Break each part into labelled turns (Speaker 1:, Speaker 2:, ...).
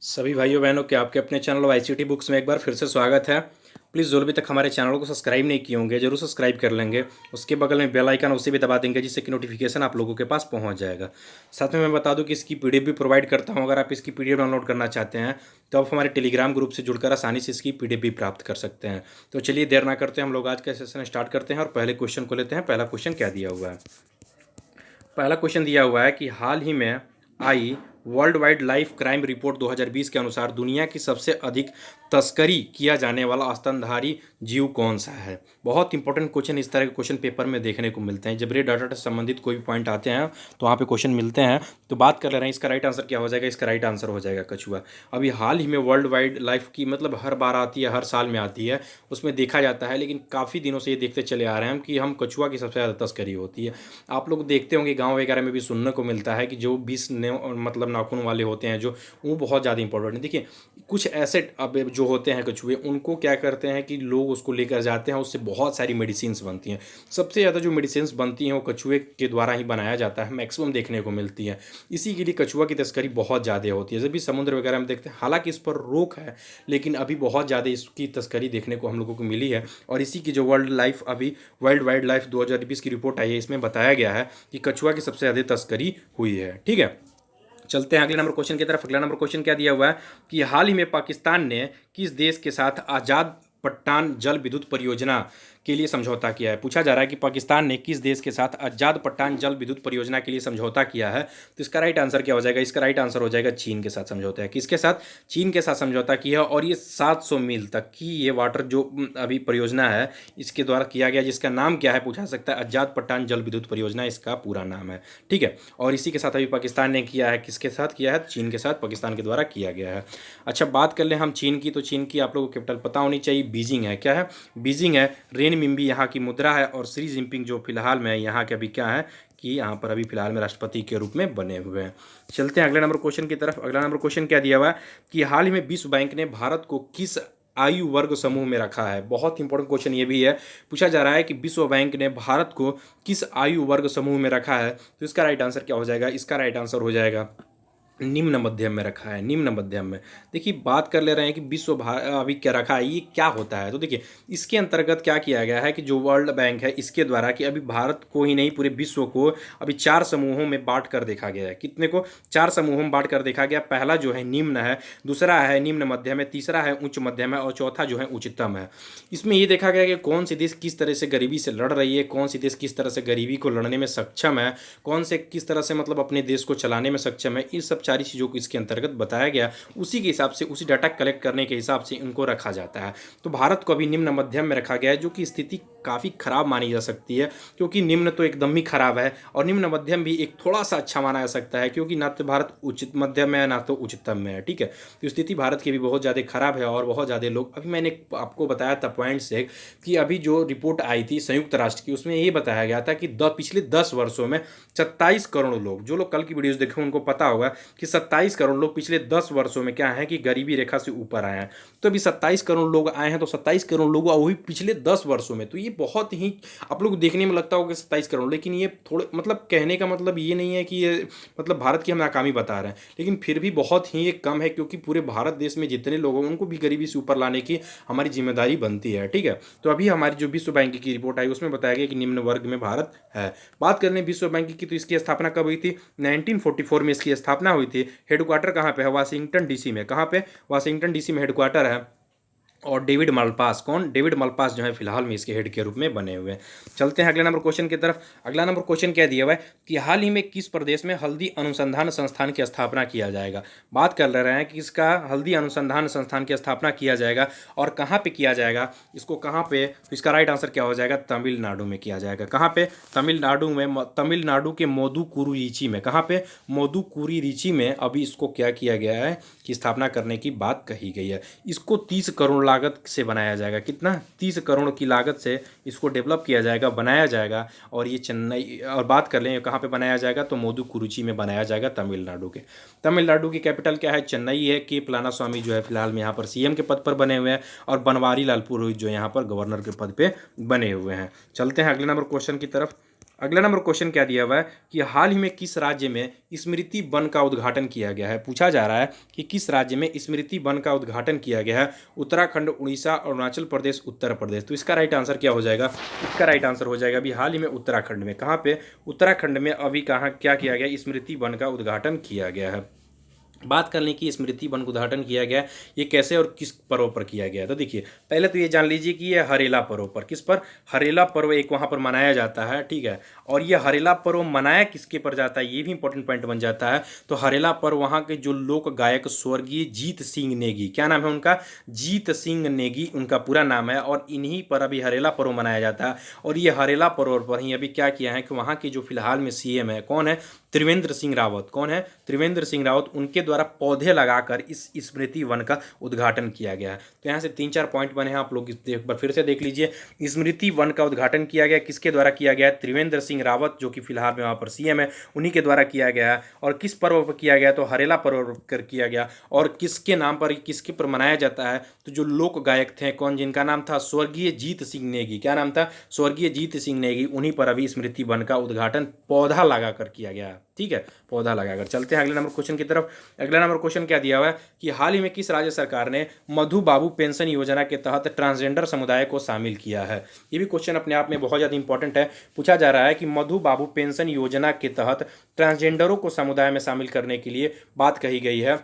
Speaker 1: सभी भाइयों बहनों के आपके अपने चैनल वाईसीटी बुक्स में एक बार फिर से स्वागत है। प्लीज़ जो अभी तक हमारे चैनल को सब्सक्राइब नहीं किए होंगे जरूर सब्सक्राइब कर लेंगे। उसके बगल में बेल आइकन उसे भी दबा देंगे जिससे कि नोटिफिकेशन आप लोगों के पास पहुंच जाएगा। साथ में मैं बता दूं कि इसकी पीडीएफ भी प्रोवाइड करता हूं। अगर आप इसकी पीडीएफ डाउनलोड करना चाहते हैं तो आप हमारे टेलीग्राम ग्रुप से जुड़कर आसानी से इसकी पीडीएफ भी प्राप्त कर सकते हैं। तो चलिए देर ना करते हैं, हम लोग आज का सेशन स्टार्ट करते हैं और पहले क्वेश्चन को लेते हैं। पहला क्वेश्चन क्या दिया हुआ है? पहला क्वेश्चन दिया हुआ है कि हाल ही में आई World Wide Life Crime Report 2020 के अनुसार दुनिया की सबसे अधिक तस्करी किया जाने वाला स्तनधारी जीव कौन सा है। बहुत इंपॉर्टेंट क्वेश्चन इस तरह के क्वेश्चन पेपर में देखने को मिलते हैं। जब ये डाटा से संबंधित कोई भी पॉइंट आते हैं तो वहाँ पे क्वेश्चन मिलते हैं। तो बात कर ले रहे हैं इसका राइट आंसर क्या हो जाएगा। इसका राइट आंसर हो जाएगा कछुआ। अभी हाल ही में वर्ल्ड वाइड लाइफ की मतलब हर बार आती है, हर साल में आती है, उसमें देखा जाता है। लेकिन काफ़ी दिनों से ये देखते चले आ रहे हैं कि हम कछुआ की सबसे ज़्यादा तस्करी होती है। आप लोग देखते होंगे गाँव वगैरह में भी सुनने को मिलता है कि जो 20 मतलब नाखून वाले होते हैं जो वो बहुत ज़्यादा इंपॉर्टेंट है। देखिए कुछ ऐसे अब जो होते हैं कछुए, उनको क्या करते हैं कि लोग उसको लेकर जाते हैं, उससे बहुत सारी मेडिसिन्स बनती हैं। सबसे ज़्यादा जो मेडिसिन्स बनती हैं वो कछुए के द्वारा ही बनाया जाता है, मैक्सिमम देखने को मिलती है। इसी के लिए कछुआ की तस्करी बहुत ज़्यादा होती है। जब भी समुद्र वगैरह में देखते हैं, हालांकि इस पर रोक है लेकिन अभी बहुत ज़्यादा इसकी तस्करी देखने को हम लोगों को मिली है। और इसी की जो वर्ल्ड वाइल्ड लाइफ 2020 की रिपोर्ट आई है, इसमें बताया गया है कि कछुआ की सबसे ज़्यादा तस्करी हुई है। ठीक है, चलते हैं अगले नंबर क्वेश्चन की तरफ। अगला नंबर क्वेश्चन क्या दिया हुआ है कि हाल ही में पाकिस्तान ने किस देश के साथ आज़ाद पट्टान जल विद्युत परियोजना के लिए समझौता किया है। पूछा जा रहा है कि पाकिस्तान ने किस देश के साथ आज़ाद पट्टान जल विद्युत परियोजना के लिए समझौता किया है। तो इसका राइट आंसर क्या हो जाएगा? इसका राइट आंसर हो जाएगा चीन के साथ समझौता है। किसके साथ? चीन के साथ समझौता किया। और ये 700 मील तक की ये वाटर जो अभी परियोजना है इसके द्वारा किया गया, जिसका नाम क्या है पूछा सकता है, आज़ाद पट्टान जल विद्युत परियोजना इसका पूरा नाम है। ठीक है, और इसी के साथ अभी पाकिस्तान ने किया है। किसके साथ किया है? चीन के साथ, पाकिस्तान के द्वारा किया गया है। अच्छा, बात कर लें हम चीन की, तो चीन की आप लोगों को कैपिटल पता होनी चाहिए, बीजिंग है। क्या है? बीजिंग है। रेनमिंबी यहाँ की मुद्रा है। और शी जिनपिंग जो फिलहाल में यहाँ के अभी क्या है कि यहाँ पर अभी फिलहाल में राष्ट्रपति के रूप में बने हुए हैं। चलते हैं अगले नंबर क्वेश्चन की तरफ। अगला नंबर क्वेश्चन क्या दिया हुआ है कि हाल ही में विश्व बैंक ने भारत को किस आयु वर्ग समूह में रखा है। बहुत इंपॉर्टेंट क्वेश्चन ये भी है। पूछा जा रहा है कि विश्व बैंक ने भारत को किस आयु वर्ग समूह में रखा है। तो इसका राइट आंसर क्या हो जाएगा? इसका राइट आंसर हो जाएगा निम्न मध्यम में रखा है। निम्न मध्यम में। देखिए बात कर ले रहे हैं कि अभी क्या रखा है, ये क्या होता है। तो देखिए इसके अंतर्गत क्या किया गया है कि जो वर्ल्ड बैंक है इसके द्वारा कि अभी भारत को ही नहीं पूरे विश्व को अभी 4 समूहों में बांट कर देखा गया है। कितने को? 4 समूहों में बांट कर देखा गया। पहला जो है निम्न है, दूसरा है निम्न मध्यम है, तीसरा है उच्च मध्यम है और चौथा जो है उच्चतम है। इसमें ये देखा गया कि कौन सी देश किस तरह से गरीबी से लड़ रही है, कौन सी देश किस तरह से गरीबी को लड़ने में सक्षम है, कौन से किस तरह से मतलब अपने देश को चलाने में सक्षम है। इन सब सारी चीज़ों को इसके अंतर्गत बताया गया। उसी के हिसाब से, उसी डाटा कलेक्ट करने के हिसाब से इनको रखा जाता है। तो भारत को अभी निम्न मध्यम में रखा गया है, जो कि स्थिति काफ़ी खराब मानी जा सकती है, क्योंकि निम्न तो एकदम ही खराब है और निम्न मध्यम भी एक थोड़ा सा अच्छा माना जा सकता है, क्योंकि ना तो भारत उचित मध्यम में है ना तो उच्चतम में है। ठीक है, तो स्थिति भारत की भी बहुत ज़्यादा खराब है और बहुत ज़्यादा लोग, अभी मैंने आपको बताया था पॉइंट से कि अभी जो रिपोर्ट आई थी संयुक्त राष्ट्र की, उसमें ये बताया गया था कि पिछले 10 वर्षों में 27 करोड़ लोग, जो लोग कल की वीडियोज़ देखे उनको पता होगा कि 27 करोड़ लोग पिछले 10 वर्षों में क्या है कि गरीबी रेखा से ऊपर आए हैं। तो अभी 27 करोड़ लोग आए हैं, तो 27 करोड़ लोग वही पिछले 10 वर्षों में। तो ये बहुत ही आप लोग देखने में लगता होगा 27 करोड़, लेकिन ये थोड़े मतलब कहने का मतलब ये नहीं है कि ये मतलब भारत की हम नाकामी बता रहे हैं, लेकिन फिर भी बहुत ही ये कम है, क्योंकि पूरे भारत देश में जितने लोग हैं उनको भी गरीबी से ऊपर लाने की हमारी जिम्मेदारी बनती है। ठीक है, तो अभी हमारी जो विश्व बैंक की रिपोर्ट आई उसमें बताया गया कि निम्न वर्ग में भारत है। बात कर लें विश्व बैंक की, तो इसकी स्थापना कब हुई थी? 1944 में इसकी स्थापना हुई थी। हेडक्वार्टर कहाँ पे है? वाशिंगटन डीसी में। कहाँ पे? वाशिंगटन डीसी में हेडक्वार्टर है। और डेविड मालपास, कौन? डेविड मालपास जो है फिलहाल में इसके हेड के रूप में बने हुए हैं। चलते हैं अगले नंबर क्वेश्चन की तरफ। अगला नंबर क्वेश्चन क्या दिया हुआ है कि हाल ही में किस प्रदेश में हल्दी अनुसंधान संस्थान की स्थापना किया जाएगा। बात कर ले रहे हैं कि इसका हल्दी अनुसंधान संस्थान की स्थापना किया जाएगा और कहाँ पे किया जाएगा, इसको कहाँ पे? तो इसका राइट आंसर क्या हो जाएगा? तमिलनाडु में किया जाएगा। कहाँ पे? तमिलनाडु में। तमिलनाडु के मोदुकुरुरीची में। कहाँ पे? मोदुकुरुरीची में अभी इसको क्या किया गया है कि स्थापना करने की बात कही गई है। इसको 30 करोड़ लागत से बनाया जाएगा। कितना? 30 करोड़ की लागत से इसको डेवलप किया जाएगा, बनाया जाएगा। और ये चेन्नई, और बात कर लें कहाँ पे बनाया जाएगा, तो मोदुकुरुची में बनाया जाएगा तमिलनाडु के। तमिलनाडु की कैपिटल क्या है? चेन्नई है। के पलानास्वामी जो है फिलहाल में यहाँ पर सीएम के पद पर बने हुए हैं और बनवारी लाल पुरोहित जो यहाँ पर गवर्नर के पद पे बने हुए हैं। चलते हैं अगले नंबर क्वेश्चन की तरफ। अगला नंबर क्वेश्चन क्या दिया हुआ है कि हाल ही में किस राज्य में स्मृति वन का उद्घाटन किया गया है। पूछा जा रहा है कि किस राज्य में स्मृति वन का उद्घाटन किया गया है। उत्तराखंड, उड़ीसा, अरुणाचल प्रदेश, उत्तर प्रदेश। तो इसका राइट आंसर क्या हो जाएगा? इसका राइट आंसर हो जाएगा अभी हाल ही में उत्तराखंड में। कहाँ पे? उत्तराखंड में अभी कहाँ क्या किया गया? स्मृति वन का उद्घाटन किया गया है। बात कर लें कि स्मृति वन का उद्घाटन किया गया, ये कैसे और किस पर्व पर किया गया है। तो देखिए, पहले तो ये जान लीजिए कि ये हरेला पर्व पर, किस पर? हरेला पर्व एक वहाँ पर मनाया जाता है, ठीक है। और ये हरेला पर्व मनाया किसके पर जाता है, ये भी इंपॉर्टेंट पॉइंट बन जाता है। तो हरेला पर्व वहाँ के जो लोक गायक स्वर्गीय जीत सिंह नेगी, क्या नाम है उनका? जीत सिंह नेगी उनका पूरा नाम है, और इन्हीं पर अभी हरेला पर्व मनाया जाता है। और ये हरेला पर्व पर ही अभी क्या किया है कि वहाँ के जो फिलहाल में सीएम है, कौन है? त्रिवेंद्र सिंह रावत। कौन है? त्रिवेंद्र सिंह रावत। उनके द्वारा पौधे लगाकर इस स्मृति वन का उद्घाटन किया गया है। तो यहाँ से 3-4 पॉइंट बने हैं, आप लोग एक बार फिर से देख लीजिए। स्मृति वन का उद्घाटन किया गया, किसके द्वारा किया गया है? त्रिवेंद्र सिंह रावत, जो कि फिलहाल में वहाँ पर सीएम है, उन्हीं के द्वारा किया गया है। और किस पर्व पर किया गया? तो हरेला पर्व कर किया गया। और किसके नाम पर, किसके पर मनाया जाता है? तो जो लोक गायक थे, कौन? जिनका नाम था स्वर्गीय जीत सिंह नेगी। क्या नाम था? स्वर्गीय जीत सिंह नेगी। उन्हीं पर अभी स्मृति वन का उद्घाटन पौधा लगाकर किया गया, ठीक है, पौधा लगाकर। चलते हैं अगले नंबर क्वेश्चन की तरफ। अगला नंबर क्वेश्चन क्या दिया हुआ है कि हाल ही में किस राज्य सरकार ने मधु बाबू पेंशन योजना के तहत ट्रांसजेंडर समुदाय को शामिल किया है। ये भी क्वेश्चन अपने आप में बहुत ज़्यादा इंपॉर्टेंट है। पूछा जा रहा है कि मधु बाबू पेंशन योजना के तहत ट्रांसजेंडरों को समुदाय में शामिल करने के लिए बात कही गई है,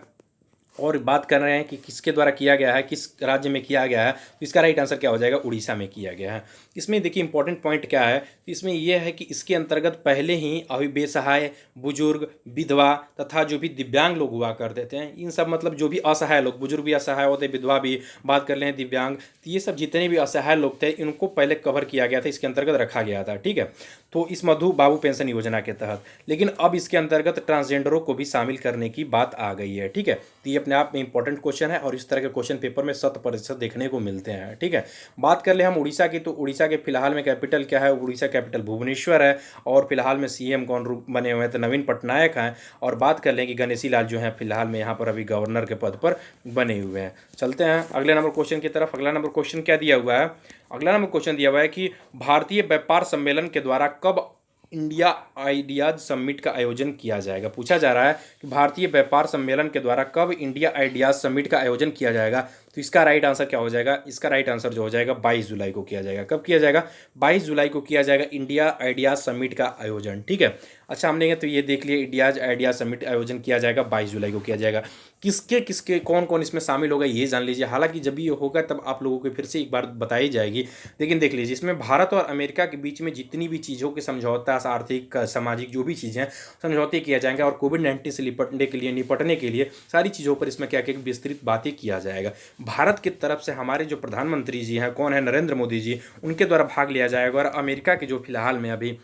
Speaker 1: और बात कर रहे हैं कि किसके द्वारा किया गया है, किस राज्य में किया गया है। तो इसका राइट आंसर क्या हो जाएगा? उड़ीसा में किया गया है। इसमें देखिए इंपॉर्टेंट पॉइंट क्या है, तो इसमें यह है कि इसके अंतर्गत पहले ही अभी बेसहाय, बुजुर्ग, विधवा तथा जो भी दिव्यांग लोग हुआ करते थे, इन सब मतलब जो भी असहाय लोग, बुजुर्ग भी असहाय होते, विधवा भी, बात कर लें दिव्यांग, तो ये सब जितने भी असहाय लोग थे इनको पहले कवर किया गया था, इसके अंतर्गत रखा गया था, ठीक है। तो इस मधु बाबू पेंशन योजना के तहत, लेकिन अब इसके अंतर्गत ट्रांसजेंडरों को भी शामिल करने की बात आ गई है, ठीक है। तो ये अपने आप में इंपॉर्टेंट क्वेश्चन है, और इस तरह के क्वेश्चन पेपर में 100% देखने को मिलते हैं, ठीक है। बात कर ले हम उड़ीसा की, तो उड़ीसा के फिलहाल में कैपिटल क्या है? उड़ीसा कैपिटल भुवनेश्वर है, और फिलहाल में सीएम कौन बने हुए हैं? तो नवीन पटनायक हैं। और बात कर लें कि गणेशी लाल जो है फिलहाल में यहाँ पर अभी गवर्नर के पद पर बने हुए हैं। चलते हैं अगले नंबर क्वेश्चन की तरफ। अगला नंबर क्वेश्चन क्या दिया हुआ है? अगला नंबर क्वेश्चन दिया हुआ है कि भारतीय व्यापार सम्मेलन के द्वारा कब इंडिया आइडियाज समिट का आयोजन किया जाएगा। पूछा जा रहा है कि भारतीय व्यापार सम्मेलन के द्वारा कब इंडिया आइडियाज समिट का आयोजन किया जाएगा। तो इसका राइट आंसर क्या हो जाएगा? इसका राइट आंसर जो हो जाएगा 22 जुलाई को किया जाएगा। कब किया जाएगा? 22 जुलाई को किया जाएगा इंडिया आइडियाज समिट का आयोजन, ठीक है। अच्छा, हमने तो ये देख लिया, इंडियाज आइडियाज समिट आयोजन किया जाएगा 22 जुलाई को किया जाएगा। किसके किसके कौन कौन इसमें शामिल होगा ये जान लीजिए। हालांकि जब ये होगा तब आप लोगों को फिर से एक बार बताई जाएगी, लेकिन देख लीजिए इसमें भारत और अमेरिका के बीच में जितनी भी चीज़ों के समझौता, आर्थिक, सामाजिक जो भी चीज़ें हैं, समझौते किए जाएंगे। और कोविड-19 से निपटने के लिए सारी चीज़ों पर इसमें क्या क्या विस्तृत बातें किया जाएगा। भारत की तरफ से हमारे जो प्रधानमंत्री जी हैं, कौन है? नरेंद्र मोदी जी, उनके द्वारा भाग लिया जाएगा। और अमेरिका के जो फिलहाल में अभी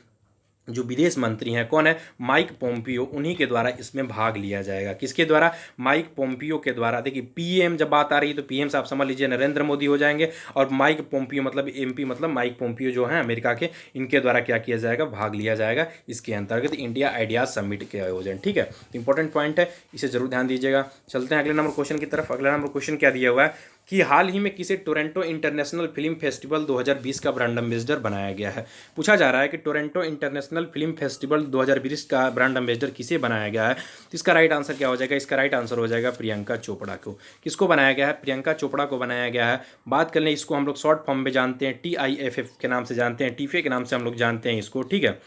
Speaker 1: जो विदेश मंत्री हैं, कौन है? माइक पोम्पियो, उन्हीं के द्वारा इसमें भाग लिया जाएगा। किसके द्वारा? माइक पोम्पियो के द्वारा। देखिए पीएम जब बात आ रही है तो पीएम से आप समझ लीजिए नरेंद्र मोदी हो जाएंगे, और माइक पोम्पियो मतलब एमपी मतलब माइक पोम्पियो जो हैं अमेरिका के, इनके द्वारा क्या किया जाएगा? भाग लिया जाएगा इसके अंतर्गत इंडिया आइडियाज समिट के आयोजन, ठीक है। इंपॉर्टेंट पॉइंट है, इसे जरूर ध्यान दीजिएगा। चलते हैं अगले नंबर क्वेश्चन की तरफ। अगला नंबर क्वेश्चन क्या दिया हुआ है कि हाल ही में किसे टोरंटो इंटरनेशनल फिल्म फेस्टिवल 2020 का ब्रांड एम्बेसडर बनाया गया है। पूछा जा रहा है कि टोरंटो इंटरनेशनल फिल्म फेस्टिवल 2020 का ब्रांड एम्बेसडर किसे बनाया गया है। तो इसका राइट आंसर क्या हो जाएगा? इसका राइट आंसर हो जाएगा प्रियंका चोपड़ा को। किसको बनाया गया है? प्रियंका चोपड़ा को बनाया गया है। बात कर लें, इसको हम लोग शॉर्ट फॉर्म में जानते हैं, TIFF के नाम से जानते हैं, टीफे के नाम से हम लोग जानते हैं इसको, ठीक है।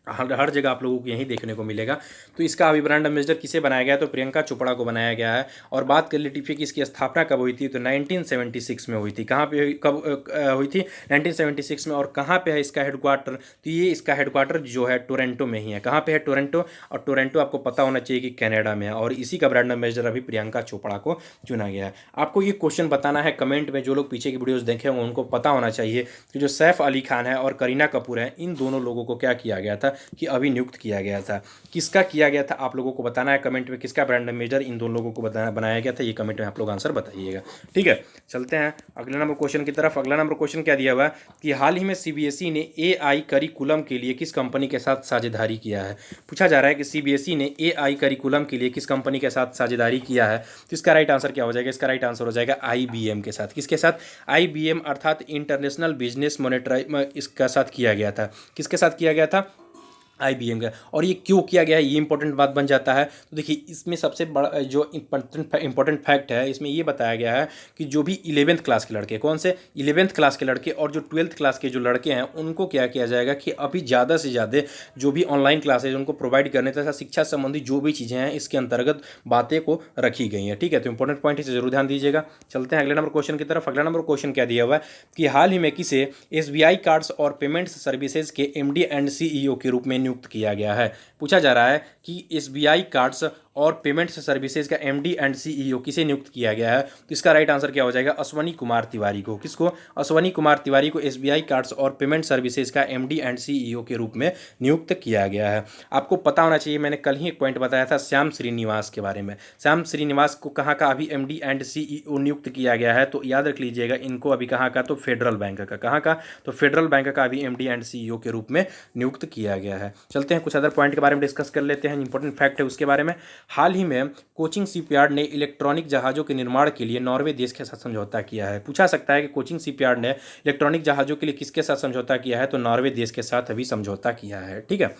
Speaker 1: हर जगह आप लोगों को यही देखने को मिलेगा। तो इसका अभी ब्रांड एम्बेसडर किसे बनाया गया है? तो प्रियंका चोपड़ा को बनाया गया है। और बात कर ले टीफे की, इसकी स्थापना कब हुई थी? तो 1976 में हुई थी। कहाँ पे कब हुई थी? 1976 में। और कहाँ पे है इसका हेडक्वार्टर? तो ये इसका हेडक्वार्टर जो है टोरंटो में ही है। कहाँ पे है? टोरंटो। और टोरंटो आपको पता होना चाहिए कि कनाडा में है, और इसी का ब्रांड एम्बेसडर अभी प्रियंका चोपड़ा को चुना गया है। आपको ये क्वेश्चन बताना है कमेंट में, जो लोग पीछे की वीडियोज़ देखे होंगे उनको पता होना चाहिए कि जो सैफ अली खान है और करीना कपूर है, इन दोनों लोगों को क्या किया गया था? कि अभी नियुक्त किया गया था। किसका किया गया था आप लोगों को बताना है कमेंट में, किसका ब्रांड एम्बेसडर इन दोनों लोगों को बनाया गया था, ये कमेंट में आप लोग आंसर बताइएगा। ठीक है, चलते हैं अगले नंबर क्वेश्चन की तरफ। अगला नंबर क्वेश्चन क्या दिया हुआ है कि हाल ही में सीबीएसई ने एआई करिकुलम के लिए किस कंपनी के साथ साझेदारी किया है। पूछा जा रहा है कि सीबीएसई ने एआई करिकुलम के लिए किस कंपनी के साथ साझेदारी किया है। तो इसका राइट आंसर क्या हो जाएगा, इसका राइट आंसर हो जाएगा आईबीएम के साथ। किसके साथ, आईबीएम अर्थात इंटरनेशनल बिजनेस मॉनिटराइज इसका साथ किया गया था। किसके साथ किया गया था, आईबीएम का। और ये क्यों किया गया है, ये इंपॉर्टेंट बात बन जाता है। तो देखिए इसमें सबसे बड़ा जो इंपॉर्टेंट फैक्ट है इसमें ये बताया गया है कि जो भी 11th क्लास के लड़के, कौन से 11th क्लास के लड़के और जो 12th क्लास के जो लड़के हैं उनको क्या किया जाएगा कि अभी ज़्यादा से ज़्यादा जो भी ऑनलाइन क्लासेज उनको प्रोवाइड करने तथा शिक्षा संबंधी जो भी चीज़ें हैं इसके अंतर्गत बातें को रखी गई हैं। ठीक है, तो इंपॉर्टेंट पॉइंट इसे जरूर ध्यान दीजिएगा। चलते हैं अगले नंबर क्वेश्चन की तरफ। अगला नंबर क्वेश्चन क्या दिया हुआ है कि हाल ही में किसे एसबीआई कार्ड्स और पेमेंट्स सर्विसेज के एमडी एंड सीईओ के रूप में नियुक्त किया गया है। पूछा जा रहा है कि एसबीआई कार्ड्स और पेमेंट्स सर्विसेज का एमडी एंड सीईओ किसे नियुक्त किया गया है। तो इसका राइट आंसर क्या हो जाएगा, अश्वनी कुमार तिवारी को। किसको, अश्वनी कुमार तिवारी को एसबीआई कार्ड्स और पेमेंट सर्विसेज का एमडी एंड सीईओ के रूप में नियुक्त किया गया है। आपको पता होना चाहिए, मैंने कल ही एक पॉइंट बताया था श्याम श्रीनिवास के बारे में। श्याम श्रीनिवास को कहाँ का अभी एमडी एंड सीईओ नियुक्त किया गया है, तो याद रख लीजिएगा इनको अभी कहाँ का, तो फेडरल बैंक का। कहाँ का, तो फेडरल बैंक का अभी एमडी एंड सीईओ के रूप में नियुक्त किया गया है। चलते हैं कुछ अदर पॉइंट के बारे में डिस्कस कर लेते हैं, इंपॉर्टेंट फैक्ट है उसके बारे में। हाल ही में कोचिंग शिपयार्ड ने इलेक्ट्रॉनिक जहाज़ों के निर्माण के लिए नॉर्वे देश के साथ समझौता किया है। पूछा सकता है कि कोचिंग शिपयार्ड ने इलेक्ट्रॉनिक जहाज़ों के लिए किसके साथ समझौता किया है, तो नॉर्वे देश के साथ अभी समझौता किया है। ठीक है,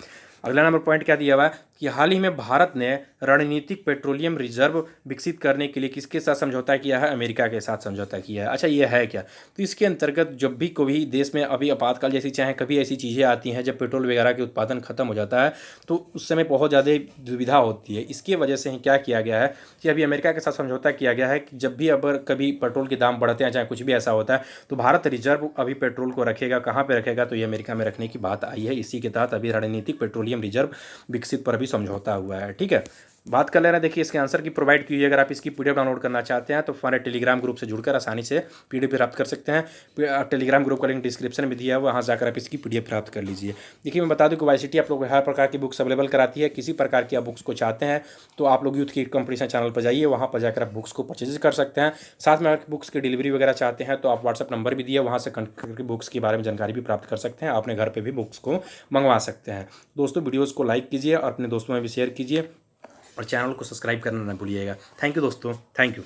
Speaker 1: अगला नंबर पॉइंट क्या दिया हुआ है कि हाल ही में भारत ने रणनीतिक पेट्रोलियम रिजर्व विकसित करने के लिए किसके साथ समझौता किया है, अमेरिका के साथ समझौता किया है। अच्छा, ये है क्या, तो इसके अंतर्गत जब भी कोई देश में अभी आपातकाल जैसी चाहे कभी ऐसी चीज़ें आती हैं जब पेट्रोल वगैरह के उत्पादन खत्म हो जाता है तो उस समय बहुत ज़्यादा दुविधा होती है। इसकी वजह से ही क्या किया गया है कि अभी अमेरिका के साथ समझौता किया गया है कि जब भी अगर कभी पेट्रोल के दाम बढ़ते हैं चाहे कुछ भी ऐसा होता है तो भारत रिजर्व अभी पेट्रोल को रखेगा। कहाँ पर रखेगा, तो ये अमेरिका में रखने की बात आई है। इसी के तहत अभी रणनीतिक पेट्रोलियम रिजर्व विकसित पर भी समझौता हुआ है। ठीक है, बात कर ले रहे हैं। देखिए इसके आंसर की प्रोवाइड कीजिए। अगर आप इसकी पीडीएफ डाउनलोड करना चाहते हैं तो हमारे टेलीग्राम ग्रुप से जुड़कर आसानी से पीडीएफ प्राप्त कर सकते हैं। टेलीग्राम ग्रुप का लिंक डिस्क्रिप्शन में दिया है, वहाँ जाकर आप इसकी पीडीएफ प्राप्त कर लीजिए। देखिए मैं बता दूं कि वाईसीटी आप लोग को हर प्रकार की बुक्स अवेलेबल कराती है। किसी प्रकार की आप बुक्स को चाहते हैं तो आप लोग यूथ की कंपटीशन चैनल पर जाइए, वहाँ पर जाकर आप बुक्स को परचेज कर सकते हैं। साथ में अगर बुक्स की डिलीवरी वगैरह चाहते हैं तो आप व्हाट्सअप नंबर भी दिया, वहाँ से बुक्स के बारे में जानकारी भी प्राप्त कर सकते हैं। अपने घर पर भी बुक्स को मंगवा सकते हैं। दोस्तों वीडियोज़ को लाइक कीजिए और अपने दोस्तों में भी शेयर कीजिए और चैनल को सब्सक्राइब करना ना भूलिएगा। थैंक यू दोस्तों, थैंक यू।